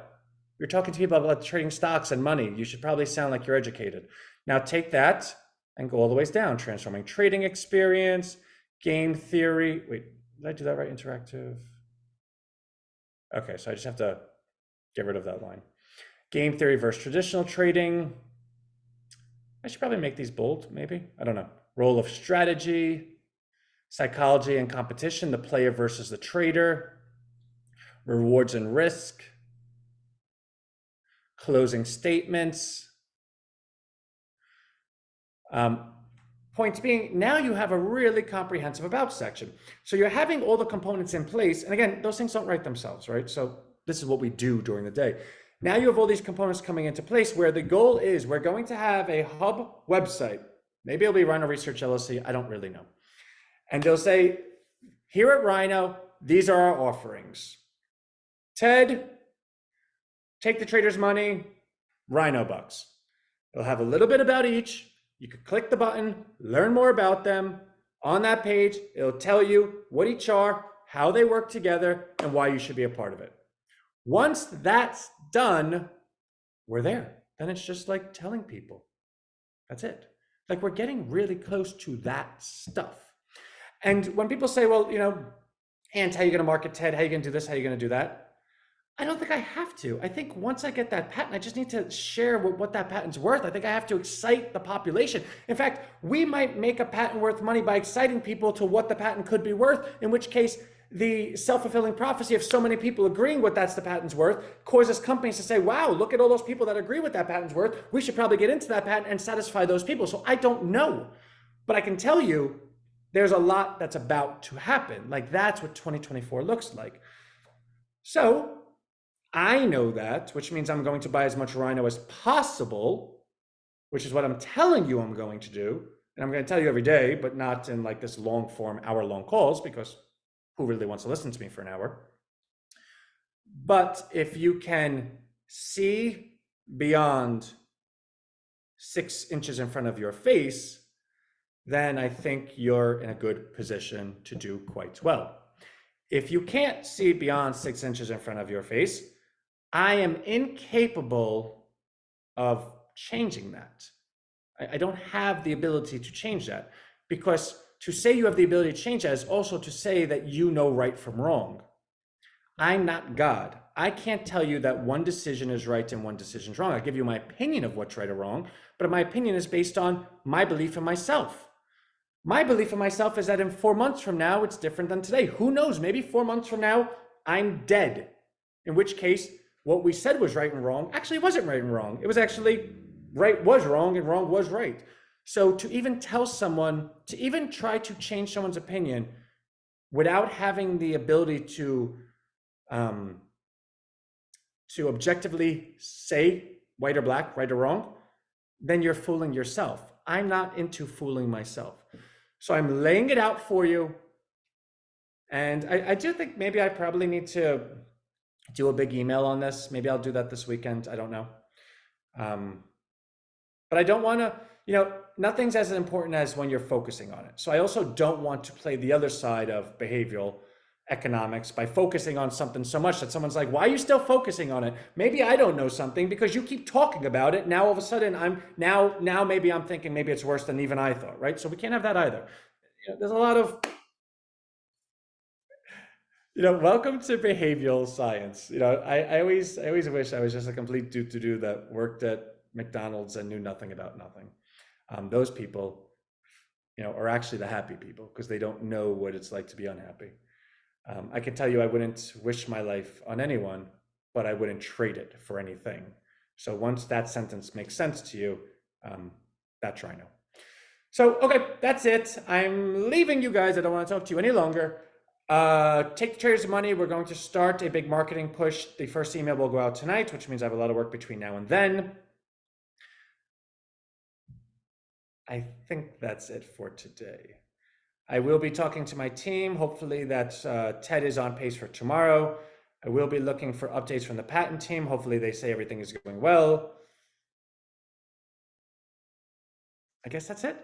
you're talking to people about trading stocks and money. You should probably sound like you're educated. Now take that and go all the ways down. Transforming trading experience, game theory. Wait, did I do that right? Interactive. Okay, so I just have to get rid of that line. Game theory versus traditional trading. I should probably make these bold, maybe. I don't know. Role of strategy, psychology and competition, the player versus the trader, rewards and risk, closing statements. Points being, now you have a really comprehensive about section. So you're having all the components in place. And again, those things don't write themselves, right? So this is what we do during the day. Now you have all these components coming into place where the goal is we're going to have a hub website. Maybe it'll be Rhino Research LLC. I don't really know. And they'll say, here at Rhino, these are our offerings. TED, take the trader's money, Rhino bucks. They'll have a little bit about each. You could click the button, learn more about them. On that page, it'll tell you what each are, how they work together, and why you should be a part of it. Once that's done, we're there. Then it's just like telling people. That's it. Like we're getting really close to that stuff. And when people say, well, you know, Ant, how are you going to market TED? How are you going to do this? How are you going to do that? I don't think I have to. I think once I get that patent, I just need to share what that patent's worth. I think I have to excite the population. In fact, we might make a patent worth money by exciting people to what the patent could be worth, in which case the self-fulfilling prophecy of so many people agreeing what that's the patent's worth causes companies to say, wow, look at all those people that agree what that patent's worth. We should probably get into that patent and satisfy those people. So I don't know, but I can tell you there's a lot that's about to happen. Like that's what 2024 looks like. So I know that, which means I'm going to buy as much Rhino as possible, which is what I'm telling you I'm going to do. And I'm going to tell you every day, but not in like this long form, hour-long calls, because who really wants to listen to me for an hour? But if you can see beyond 6 inches in front of your face, then I think you're in a good position to do quite well. If you can't see beyond 6 inches in front of your face, I am incapable of changing that. I don't have the ability to change that, because to say you have the ability to change that is also to say that you know right from wrong. I'm not God. I can't tell you that one decision is right and one decision is wrong. I give you my opinion of what's right or wrong, but my opinion is based on my belief in myself. My belief in myself is that in 4 months from now, it's different than today. Who knows? Maybe 4 months from now, I'm dead. In which case, what we said was right and wrong actually wasn't right and wrong. It was actually right was wrong and wrong was right. So to even tell someone, to even try to change someone's opinion without having the ability to objectively say white or black, right or wrong, then you're fooling yourself. I'm not into fooling myself. So I'm laying it out for you. And I do think maybe I probably need to do a big email on this. Maybe I'll do that this weekend. I don't know. Um, but I don't want to, nothing's as important as when you're focusing on it. So I also don't want to play the other side of behavioral economics by focusing on something so much that someone's like, why are you still focusing on it? Maybe I don't know something because you keep talking about it. Now all of a sudden now maybe I'm thinking maybe it's worse than even I thought, right? So we can't have that either. There's a lot of, welcome to behavioral science. I always wish I was just a complete do that worked at McDonald's and knew nothing about nothing. Those people, are actually the happy people because they don't know what it's like to be unhappy. I can tell you I wouldn't wish my life on anyone, but I wouldn't trade it for anything. So once that sentence makes sense to you, that's Rhino. So, okay, that's it. I'm leaving you guys. I don't want to talk to you any longer. Take the traders' money. We're going to start a big marketing push. The first email will go out tonight, which means I have a lot of work between now and then. I think that's it for today. I will be talking to my team. Hopefully that Ted is on pace for tomorrow. I will be looking for updates from the patent team. Hopefully they say everything is going well. I guess that's it.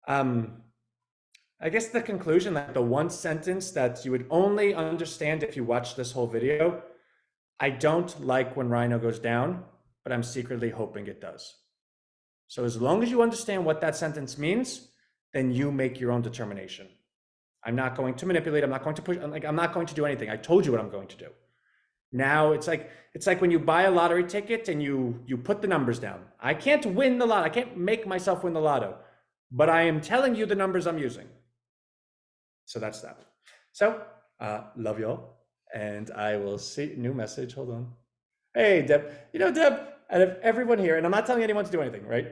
I guess the conclusion, like the one sentence that you would only understand if you watch this whole video, I don't like when Rhino goes down, but I'm secretly hoping it does. So as long as you understand what that sentence means, then you make your own determination. I'm not going to manipulate. I'm not going to push. I'm not going to do anything. I told you what I'm going to do. Now it's like when you buy a lottery ticket and you put the numbers down. I can't win the lotto. I can't make myself win the lotto, but I am telling you the numbers I'm using. So that's that. So love y'all, and I will see. New message. Hold on. Hey Deb. Deb, out of everyone here, and I'm not telling anyone to do anything, right?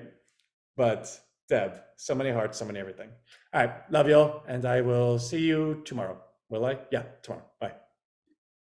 But Deb, so many hearts, so many everything. All right, love y'all, and I will see you tomorrow. Will I? Yeah, tomorrow. Bye.